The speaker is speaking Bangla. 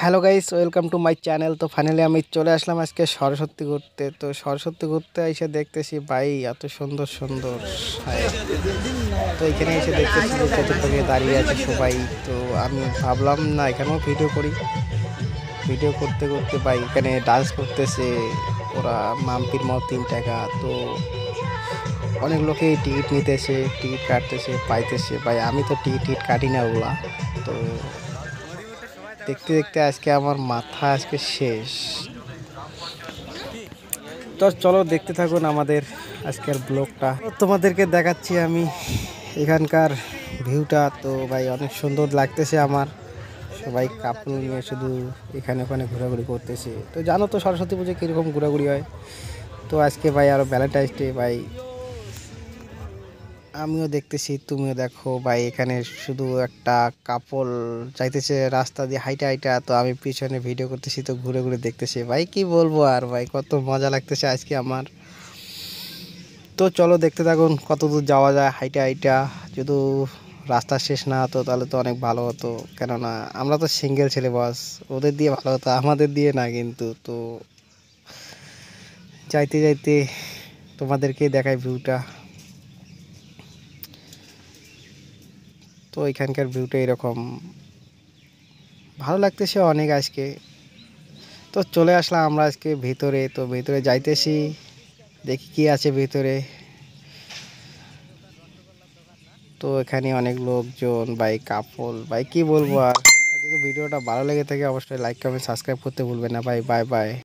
Hello guys, welcome to my channel. তো ফাইনালি আমি চলে আসলাম আজকে সরস্বতী ঘুরতে। তো সরস্বতী ঘুরতে এসে দেখতেছি ভাই এত সুন্দর সুন্দর ছায়া। তো এখানে এসে দেখতেছি যে চতুর্দিকে দাঁড়িয়ে আছে সবাই। তো আমি ভাবলাম না এখানেও ভিডিও করি। ভিডিও করতে করতে ভাই এখানে ডান্স করতেছে ওরা, মাম্পির মত 3 টাকা। তো অনেক লোকেই টিকিট নিতেছে, টিকিট কাটতেছে, পাইতেছে। ভাই আমি তো টিকিট কাটি না ওগুলা। তো দেখতে দেখতে আজকে আমার মাথা আজকে শেষ। তো চলো দেখতে থাকুন আমাদের আজকের ব্লগটা। তোমাদেরকে দেখাচ্ছি আমি এখানকার ভিউটা। তো ভাই অনেক সুন্দর লাগতেছে আমার। সবাই কাপড় নিয়ে শুধু এখানে ওখানে ঘোরাঘুরি করতেছে। তো জানো তো সরস্বতী পুজো কীরকম ঘোরাঘুরি হয়। তো আজকে ভাই আরও ভ্যালেন্টাইন্স ডে ভাই, আমিও দেখতেছি তুমিও দেখো ভাই। এখানে শুধু একটা কাপল যাইতেছে রাস্তা দিয়ে হাইটা হাইটা, তো আমি পিছনে ভিডিও করতেছি, তো ঘুরে ঘুরে দেখতেছি ভাই। কি বলবো আর ভাই, কত মজা লাগতেছে আজকে আমার। তো চলো দেখতে থাকুন কত দূর যাওয়া যায় হাইটা হাইটা। যদি রাস্তা শেষ না হতো তাহলে তো অনেক ভালো হতো, কেননা আমরা তো সিঙ্গেল ছেলে বস। ওদের দিয়ে ভালো হতো, আমাদের দিয়ে না কিন্তু। তো যাইতে যাইতে তোমাদেরকে দেখাই ভিউটা। তো এখানকার ভিউটা এরকম ভালো লাগতেছে অনেক আজকে। তো চলে আসলাম আমরা আজকে ভিতরে। তো ভিতরে যাইতেছি, দেখি কি আছে ভিতরে। তো এখানে অনেক লোকজন ভাই, কাপল ভাই, কি বলবো আর। যদি ভিডিওটা ভালো লেগে থাকে অবশ্যই লাইক কমেন্ট সাবস্ক্রাইব করতে ভুলবেন না ভাই। Bye bye.